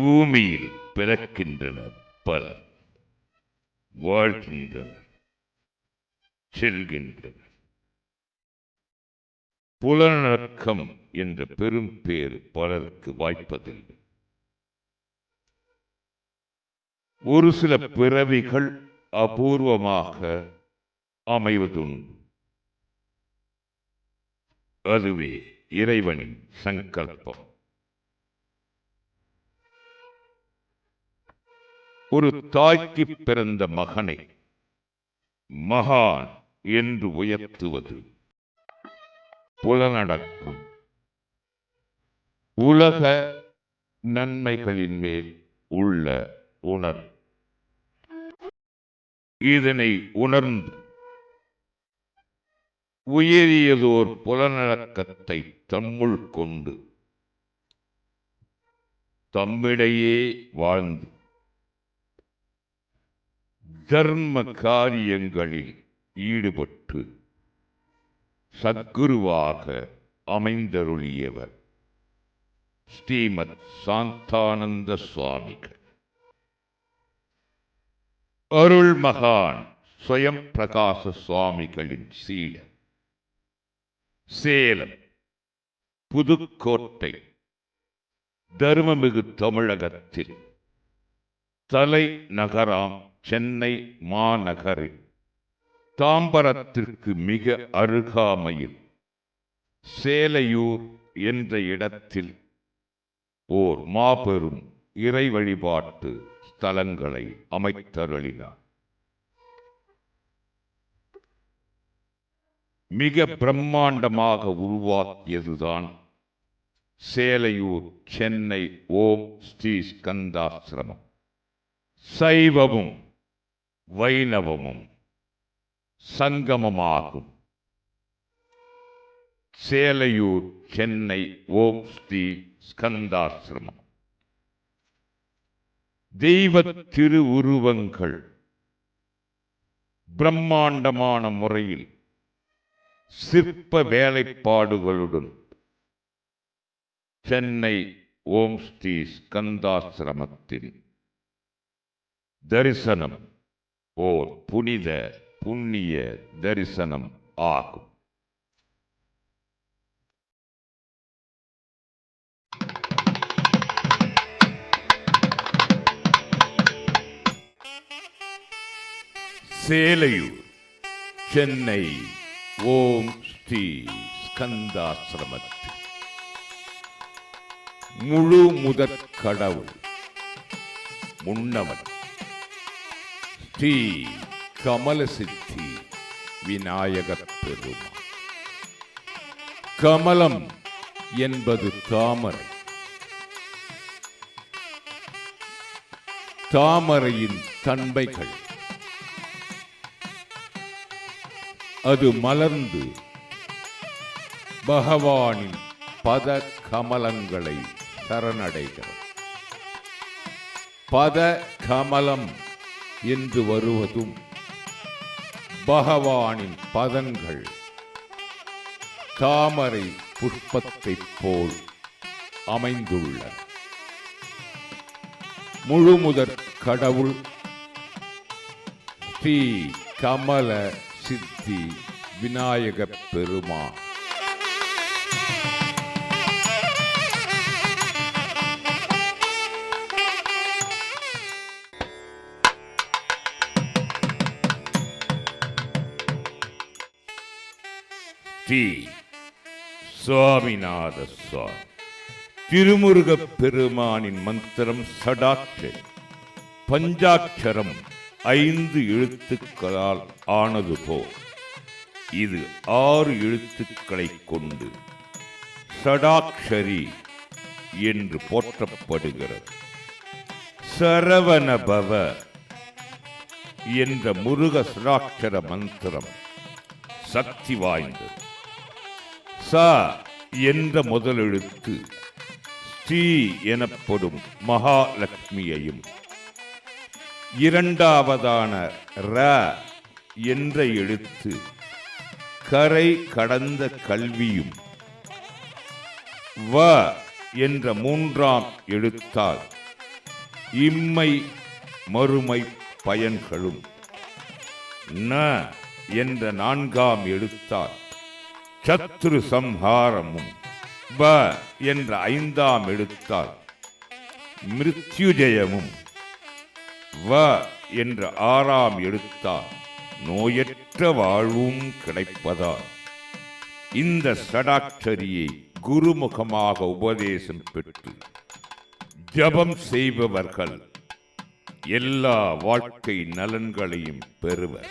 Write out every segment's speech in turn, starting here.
பூமியில் பிறக்கின்றனர் பலர், வாழ்கின்றனர், செல்கின்றனர். புலனடக்கம் என்ற பெரும் பேறு பலருக்கு வாய்ப்பதில்லை. ஒரு சில பிறவிகள் அபூர்வமாக அமைவதுண்டு. அதுவே இறைவனின் சங்கல்பம். ஒரு தாய்க்கு பிறந்த மகனை மகான் என்று உயர்த்துவது புலனடக்கம். உலக நன்மைகளின் மேல் உள்ள உணர்வு. இதனை உணர்ந்து உயரியதோர் புலனடக்கத்தை தம்முள் கொண்டு தம்மிடையே வாழ்ந்து தர்ம காரியங்களில் ஈடுபட்டு சத்குருவாக அமைந்தருளியவர் ஸ்ரீமத் சாந்தானந்த சுவாமிகள். அருள் மகான் ஸ்வயம் பிரகாச சுவாமிகளின் சீடர். சேலம், புதுக்கோட்டை, தர்மமிகு தமிழகத்தில் தலைநகராம் சென்னை மாநகரில் தாம்பரத்திற்கு மிக அருகாமையில் சேலையூர் என்ற இடத்தில் ஓர் மாபெரும் இறை வழிபாட்டு ஸ்தலங்களை அமைத்தருளினார். மிக பிரம்மாண்டமாக உருவாக்கியதுதான் சேலையூர் சென்னை ஓம் ஸ்ரீ ஸ்கந்தாசிரமம். சைவமும் வைணவமும் சங்கமமாகும் சேலையூர் சென்னை ஓம் ஸ்ரீ ஸ்கந்தாசிரமம். தெய்வ திருவுருவங்கள் பிரம்மாண்டமான முறையில் சிற்ப வேலைப்பாடுகளுடன் சென்னை ஓம் ஸ்ரீ ஸ்கந்தாசிரமத்தில் தரிசனம் ஓர் புனித புண்ணிய தரிசனம் ஆகும். சேலையூர் சென்னை ஓம் ஸ்ரீ ஸ்கந்தாசிரமத்தில் முழு முதற் கடவுள் முன்னவன் ஸ்ரீ கமலசித்தி விநாயகப் பெருமான். கமலம் என்பது தாமரை. தாமரையின் தன்மைகள் அது மலர்ந்து பகவானின் பத கமலங்களை சரணடைகிறது. பத கமலம் என்று வருவதும் பகவானின் பதங்கள் தாமரை புஷ்பத்தைப் போல் அமைந்துள்ளன. முழுமுதற் கடவுள் ஸ்ரீ கமல சித்தி விநாயகப் பெருமான். ஸ்ரீ சுவாமிநாத சுவாமி. திருமுருகப் பெருமானின் மந்திரம் ஷடாட்சரம். பஞ்சாட்சரம் 5 எழுத்துக்களால் ஆனது போல் இது 6 எழுத்துக்களை கொண்டு ஷடாட்சரி என்று போற்றப்படுகிறது. சரவணபவ என்ற முருக ஷடாட்சர மந்திரம் சக்தி வாய்ந்தது. ச என்ற முதலெழுத்து ஸ்ரீ எனப்படும் மகாலட்சுமியையும், இரண்டாவதான ர என்ற எழுத்து கரை கடந்த கல்வியும், வ என்ற மூன்றாம் எழுத்தால் இம்மை மறுமை பயன்களும். ந என்ற 4ஆம் எழுத்தால் சத்ரு சம்ஹாரமும், ப என்ற 5ஆம் எழுத்தால் மிருத்யுஜயமும், வ என்ற 6ஆம் எழுத்தால் நோயற்ற வாழ்வும் கிடைப்பதால் இந்த ஷடாட்சரியை குருமுகமாக உபதேசம் பெற்று ஜபம் செய்பவர்கள் எல்லா வாழ்க்கை நலன்களையும் பெறுவர்.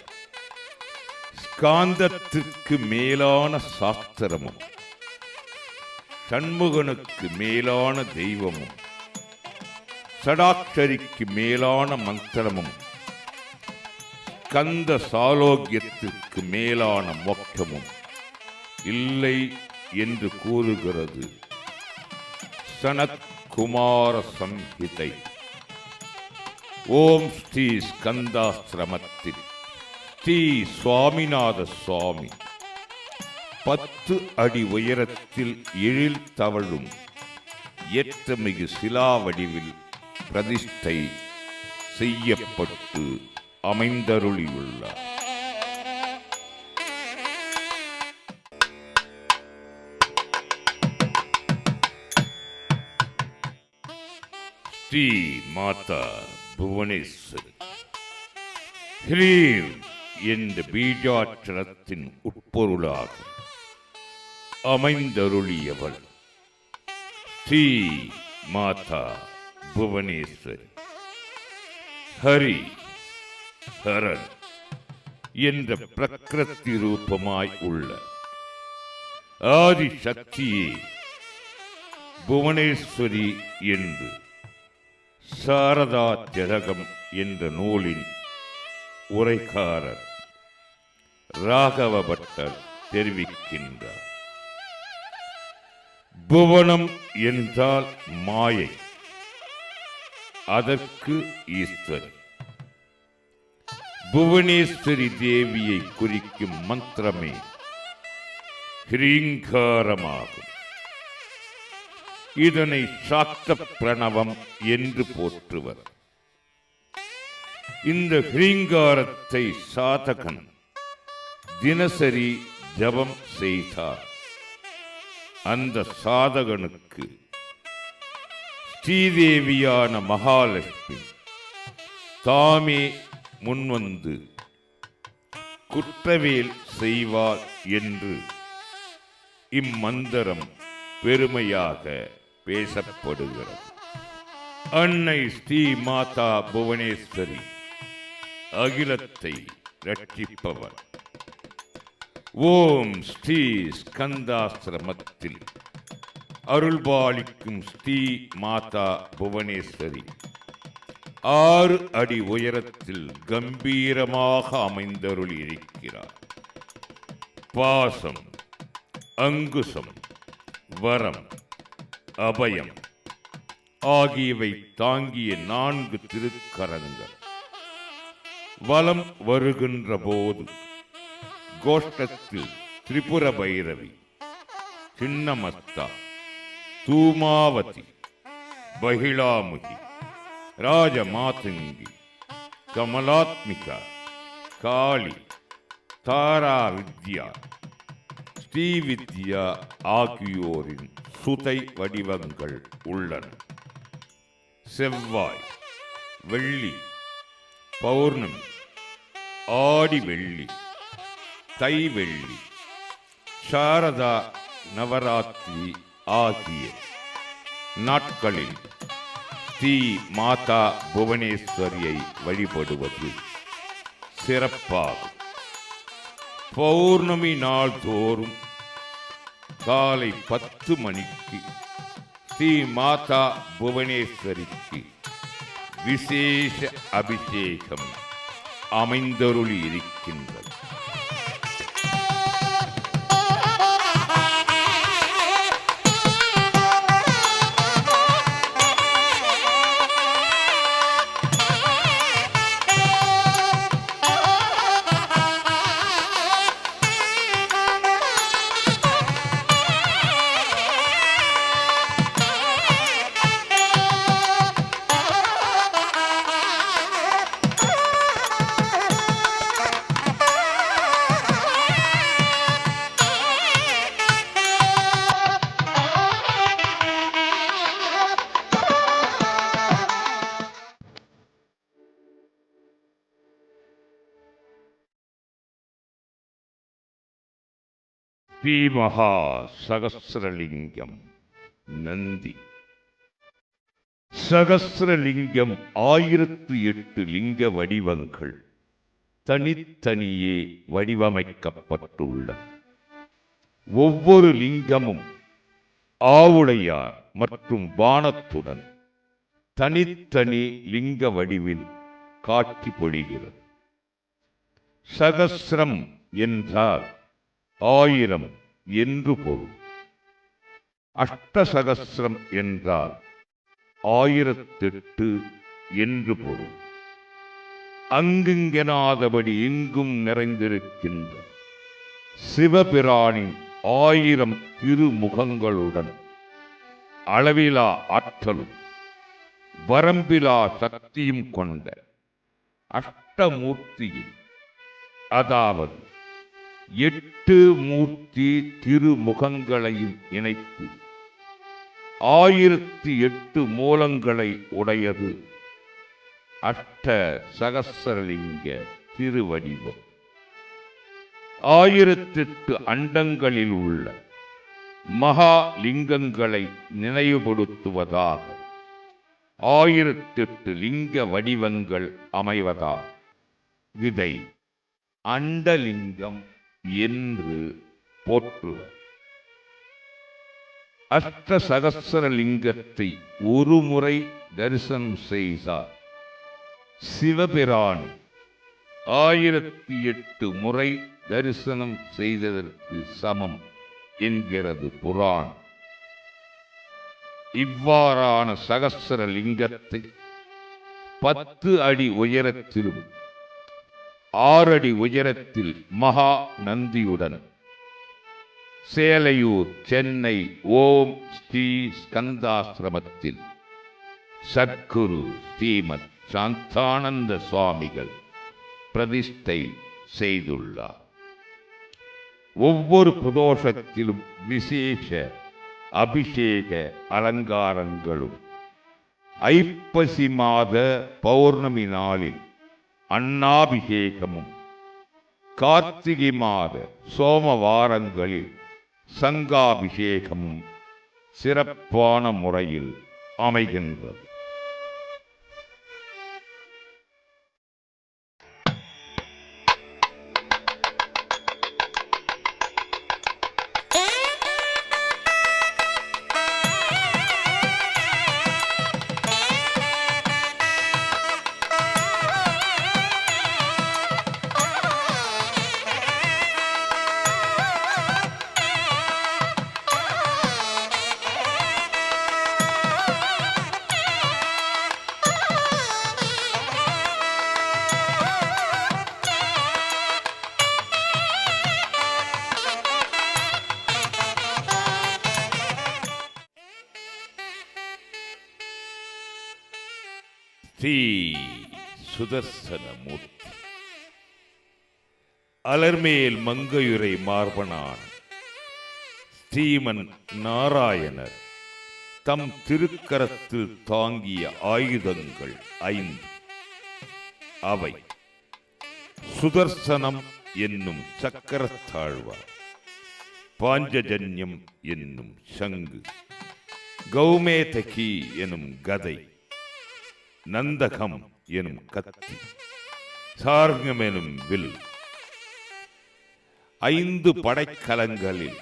ஸ்காந்தத்திற்கு மேலான சாஸ்திரமும் சண்முகனுக்கு மேலான தெய்வமும் ஷடாட்சரிக்கு மேலான மந்திரமும் ஸ்கந்த சாலோக்கியத்திற்கு மேலான மோட்சமும் இல்லை என்று கூறுகிறது சனத்குமார சம்ஹிதை. ஓம் ஸ்ரீ ஸ்கந்தாஸ்திரமத்தில் ஸ்ரீ சுவாமிநாத சுவாமி 10 அடி உயரத்தில் எழில் தவழும் ஏற்றமிகு சிலா வடிவில் பிரதிஷ்டை செய்யப்பட்டு அமைந்தருளியுள்ளார். ஸ்ரீ மாதா புவனேஸ்வரி ஹ்ரீம் என்ற பீஜாட்சரத்தின் உட்பொருளாக அமைந்தருளியவள் ஸ்ரீ மாதா புவனேஸ்வரி. ஹரி ஹரன் என்ற பிரகிருதி ரூபமாய் உள்ள ஆதி சக்தியே புவனேஸ்வரி என்று சாரதா ஜதகம் என்ற நூலின் உரைக்காரர் ராகவ பட்டர் தெரிவிக்கின்றார். புவனம் என்றால் மாயை, அதற்கு ஈஸ்வரி. புவனேஸ்வரி தேவியை குறிக்கும் மந்திரமே ஹ்ரீங்காரமாகும். இதனை சாக்த பிரணவம் என்று போற்றுவர். இந்த ஹ்ரீங்காரத்தை சாதகன் தினசரி ஜபம் செய்தார். அந்த சாதகனுக்கு ஸ்ரீதேவியான மகாலட்சுமி தாமே முன்வந்து குற்றவேல் செய்வார் என்று இம்மந்திரம் பெருமையாக பேசப்படுகிறது. அன்னை ஸ்ரீ மாதா புவனேஸ்வரி அகிலத்தை ரட்சிப்பவர். ஓம் ஸ்ரீ ஸ்கந்தாசிரமத்தில் அருள்பாலிக்கும் ஸ்ரீ மாதா புவனேஸ்வரி 6 அடி உயரத்தில் கம்பீரமாக அமைந்தருள் இருக்கிறார். பாசம், அங்குசம், வரம், அபயம் ஆகியவை தாங்கிய 4 திருக்கரங்கள். வலம் வருகின்ற போது கோஷ்டத்தில் திரிபுர பைரவி, சின்னமஸ்தா, தூமாவதி, பகிலாமுகி, ராஜமாதங்கி, கமலாத்மிகா, காளி, தாரா வித்யா, ஸ்ரீவித்யா ஆகியோரின் சுதை வடிவங்கள் உள்ளன. செவ்வாய், வெள்ளி, பௌர்ணமி, ஆடி வெள்ளி, தை வெள்ளி, சாரதா நவராத்திரி ஆகிய நாட்களில் ஸ்ரீ மாதா புவனேஸ்வரியை வழிபடுவது சிறப்பாகும். பௌர்ணமி நாள் தோறும் காலை 10 மணிக்கு ஸ்ரீ மாதா புவனேஸ்வரிக்கு விசேஷ அபிஷேகம் அமைந்தருளி இருக்கின்றது. ஸ்ரீமகா சகஸ்ரலிங்கம் நந்தி. சகஸ்ரலிங்கம் 1008 லிங்க வடிவங்கள் தனித்தனியே வடிவமைக்கப்பட்டுள்ள. ஒவ்வொரு லிங்கமும் ஆவுடையார் மற்றும் வானத்துடன் தனித்தனி லிங்க வடிவில் காட்சி பொழிகிறது. சகஸ்ரம் என்றால் 1000 என்று பொருள். அஷ்டசகஸ்ரம் என்றால் 1008 என்று பொருள். அங்குங்கெனாதபடி எங்கும் நிறைந்திருக்கின்ற சிவபிரானின் 1000 திருமுகங்களுடன் அளவிலா ஆற்றலும் வரம்பிலா சக்தியும் கொண்ட அஷ்டமூர்த்தியில், அதாவது 8 மூர்த்தி திருமுகங்களையும் இணைத்து 1008 மூலங்களை உடையது அஷ்ட சகஸ்ரலிங்க திருவடிவம். 1008 அண்டங்களில் உள்ள மகா லிங்கங்களை நினைவுபடுத்துவதாக 1008 லிங்க வடிவங்கள் அமைவதால் இதை அண்டலிங்கம் என்று போற்றுவர். அஷ்ட சகஸ்ரலிங்கத்தை ஒரு முறை தரிசனம் செய்தார் சிவபிரான் 1008 முறை தரிசனம் செய்ததற்கு சமம் என்கிறது புராணம். இவ்வாறான சகஸ்ரலிங்கத்தை 10 அடி உயரத்திலும் 6 அடி உயரத்தில் மகா நந்தியுடன் சேலையூர், சென்னை ஓம் ஸ்ரீ ஸ்கந்தாசிரமத்தில் சத்குரு ஸ்ரீமத் சாந்தானந்த சுவாமிகள் பிரதிஷ்டை செய்துள்ளார். ஒவ்வொரு பிரதோஷத்திலும் விசேஷ அபிஷேக அலங்காரங்களும், ஐப்பசி மாத பௌர்ணமி நாளில் அன்னாபிஷேகமும், கார்த்திகை மாத சோமவாரங்களில் சங்காபிஷேகமும் சிறப்பான முறையில் அமைகின்றது. ஸ்ரீ சுதர்சனமூர்த்தி அலர்மேல் மங்கையுரை மார்பனான ஸ்ரீமன் நாராயணர் தம் திருக்கரத்தில் தாங்கிய ஆயுதங்கள் 5. அவை சுதர்சனம் என்னும் சக்கரத்தாழ்வார், பாஞ்சஜன்யம் என்னும் சங்கு, கௌமேதகி எனும் கதை, நந்தகம் எனும் கத்தி, சார்கம் எனும் வில். 5 படைக்கலங்களில்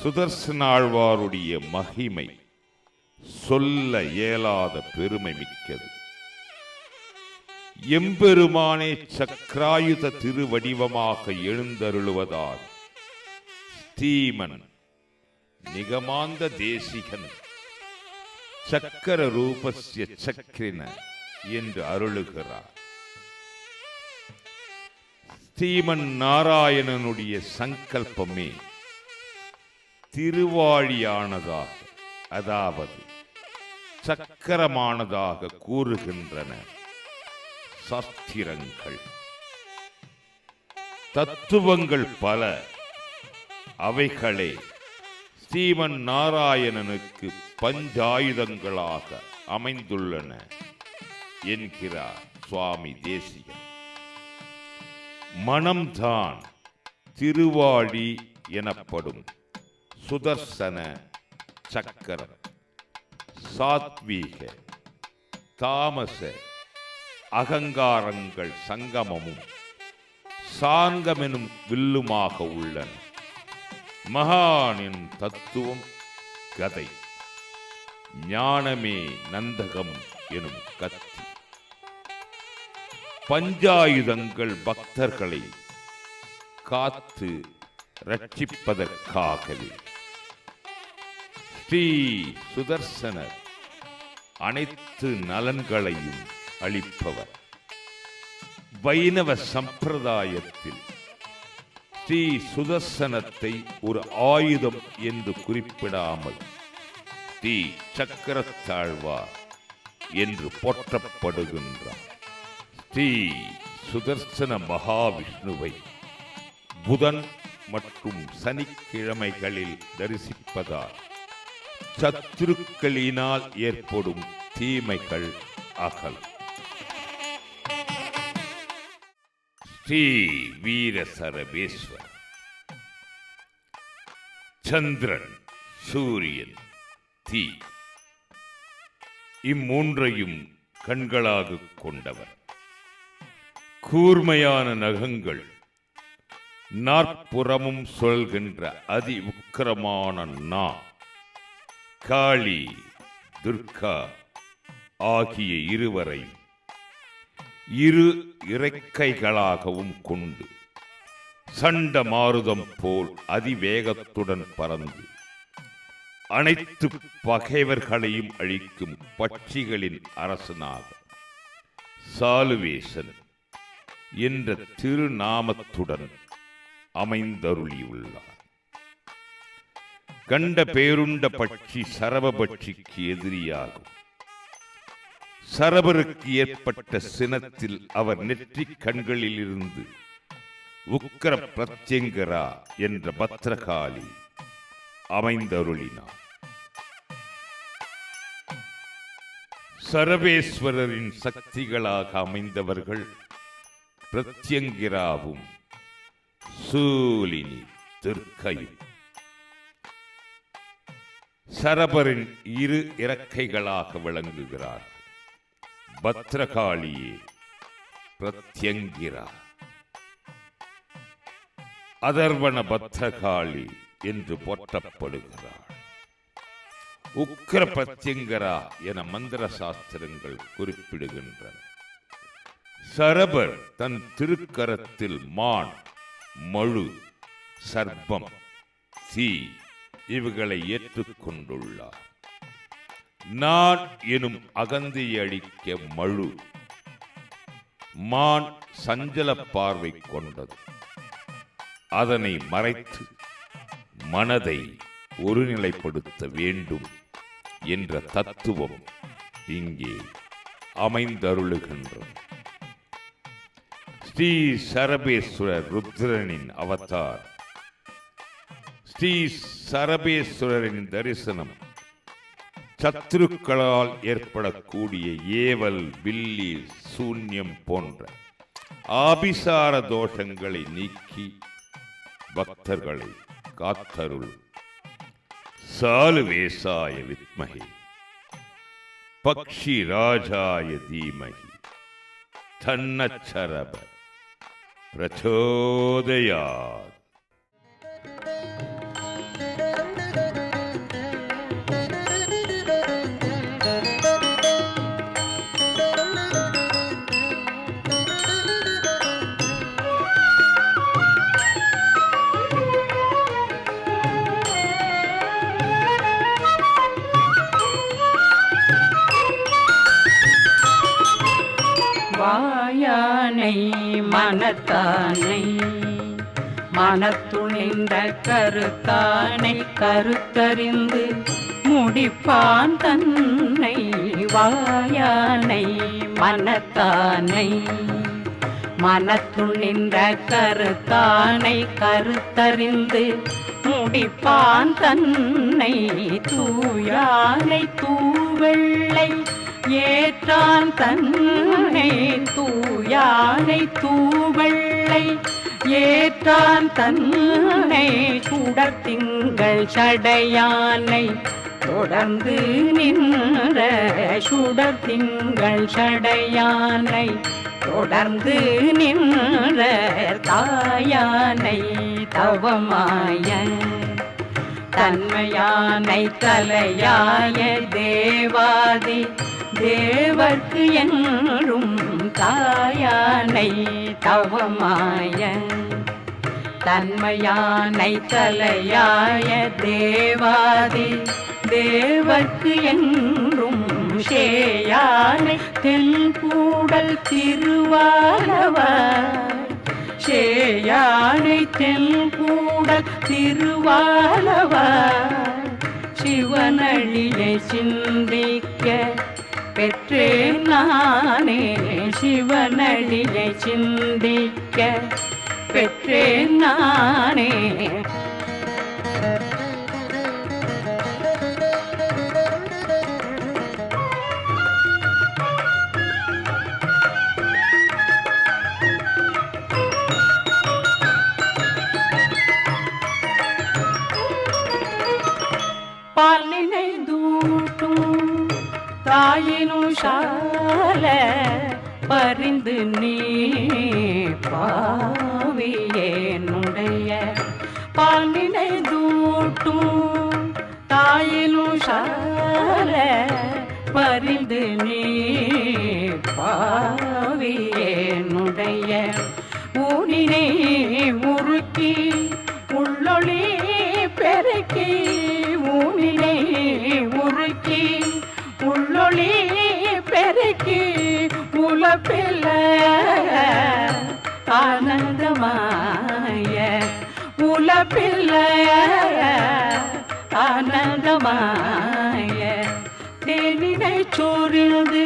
சுதர்சனாழ்வாருடைய மகிமை சொல்ல இயலாத பெருமை மிக்கது. எம்பெருமானே சக்ராயுத திருவடிவமாக எழுந்தருளுவதால் ஸ்ரீமன் நிகமாந்த தேசிகன் சக்கர ரூபஸ்ய சக்ரின என்று அருளுகிறார். ஸ்ரீமன் நாராயணனுடைய சங்கல்பமே திருவாழியானதாக, அதாவது சக்கரமானதாக கூறுகின்றன சாஸ்திரங்கள். தத்துவங்கள் பல, அவைகளே ஸ்ரீமன் நாராயணனுக்கு பஞ்சாயுதங்களாக அமைந்துள்ளன என்கிறார் சுவாமி தேசிகன். மனம்தான் திருவாழி எனப்படும் சுதர்சன சக்கரம் சாத்வீக தாமச அகங்காரங்கள் சங்கமமும் சாங்கமெனும் வில்லுமாக உள்ளன. மகானின் தத்துவம் கதை, ஞானமே நந்தகம் எனும் கத்தி. பஞ்சாயுதங்கள் பக்தர்களை காத்து ரட்சிப்பதற்காகவே. ஸ்ரீ சுதர்சனர் அனைத்து நலன்களையும் அளிப்பவர். வைணவ சம்பிரதாயத்தில் ஸ்ரீ சுதர்சனத்தை ஒரு ஆயுதம் என்று குறிப்பிடாமல் ஸ்ரீ சக்கரத்தாழ்வார் என்று போற்றப்படுகின்றார். ஸ்ரீ சுதர்சன மகாவிஷ்ணுவை புதன் மற்றும் சனிக்கிழமைகளில் தரிசிப்பதால் சத்துருக்களினால் ஏற்படும் தீமைகள் அகலும். ஸ்ரீ வீர சரபேஸ்வர் சந்திரன், சூரியன், தீ இம்மூன்றையும் கண்களாக கொண்டவர். கூர்மையான நகங்கள், நாற்புறமும் சொல்கின்ற அதி உக்கிரமான நா, காளி, துர்கா ஆகிய இருவரை இரு இறக்கைகளாகவும் கொண்டு சண்ட மாருதம் போல் அதிவேகத்துடன் பறந்து அனைத்து பகைவர்களையும் அழிக்கும் பட்சிகளின் அரசனாக சாலுவேசன் என்ற திருநாமத்துடன் அமைந்தருளியுள்ளார். கண்ட பேருண்ட பட்சி சரபபட்சிக்கு எதிரியாகும். சரபருக்கு ஏற்பட்ட சினத்தில் அவர் நெற்றிக் கண்களில் இருந்து உக்கர பிரத்யங்கரா என்ற பத்ரகாளி அமைந்தருளினார். சரபேஸ்வரரின் சக்திகளாக அமைந்தவர்கள் பிரத்யங்கிராவும் சூலினி துர்க்கையும். சரபரின் இரு இறக்கைகளாக விளங்குகிறார். பத்ரகாளியே பிரத்யங்கிரா, அதர்வண பத்ரகாளி என்று போற்றப்படுகிறார். உக்கிர பிரத்யங்கரா என மந்திர சாஸ்திரங்கள் குறிப்பிடுகின்றன. சரபர் தன் திருக்கரத்தில் மான், மழு, சர்ப்பம், தீ இவைகளை ஏற்றுக்கொண்டுள்ளார். நான் எனும் அகந்தை அளிக்க மழு, மான் சஞ்சல பார்வை கொண்டது. அதனை மறைத்து மனதை ஒருநிலைப்படுத்த வேண்டும் என்ற தத்துவம் இங்கே அமைந்தருளுகின்றது. ஸ்ரீ சரபேஸ்வரர் ருத்ரனின் அவதார். ஸ்ரீ சரபேஸ்வரரின் தரிசனம் சத்துருக்களால் ஏற்படக்கூடிய ஏவல், வில்லி, சூன்யம் போன்ற ஆபிசார தோஷங்களை நீக்கி பக்தர்களை காத்தருள். சாலுவேசாய வித்மஹே பக்ஷி ராஜாய தீமஹி தன்னச்சரப பிரச்சோதயாத். வாயானை மனத்தானை, மனத்துணிந்த கருத்தானை, கருத்தறிந்து முடிப்பான் தன்னை. வாயானை மனத்தானை, மனத்துணிந்த கருத்தானை, கருத்தறிந்து முடிப்பான் தன்னை. தூயானை தூவெள்ளை ஏற்றான் தன்னை, தூயானை தூவெள்ளை ஏற்றான் தன்னை சுடத்திங்கள் சடையானை தொடர்ந்து நின்ற சுடத்திங்கள் சடையானை தொடர்ந்து நின்ற தாயானை தவமாய தன்மையானை தலையாய தேவாதி தேவர்க்கு என்றும் தாயானை தவமாய தன்மையானை தலையாய தேவாதி தேவர்க்கு என்றும் சேயானை தென்கூடல் திருவாலவர் சேயானை தென்கூடல் திருவாலவர் சிவனழியை சிந்திக்க பெற்றேன் நானே சிவனழியை சிந்திக்க பெற்றேன் நானே பாலினை தூட்டும் தாயினும் சால பரிந்து நீ பாவியேனுடைய பாலினை தூட்டும் தாயினும் சால பரிந்து நீ பாவியேனுடைய ஊனினை முறுக்கி உள்ளொளி பெருக்கி ஊனினை உருக்கி உள்ளொளி பெருக்கி உலப்பில்ல ஆனந்தமாய உலப்பில்ல ஆனந்தமாய தேனினை சோரிந்து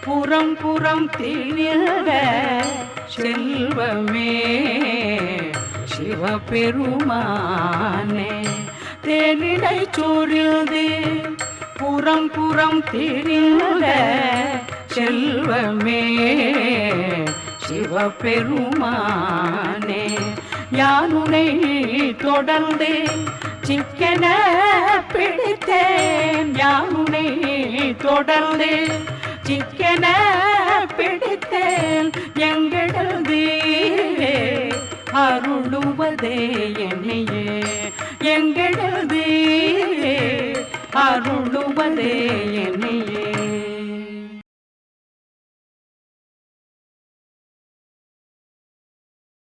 புறம் புறம் திணிந்த செல்வமே சிவபெருமானே தேனினை சோரிந்து புறம் புறம் திரிந்த செல்வமே சிவபெருமானே யானுனை தொடர்ந்து சிக்கன பிடித்தேன் யானுனை தொடர்ந்து சிக்கன பிடித்தேன் எங்களது அருளுவதே என்னையே எங்களது அருளுவதே என்னையே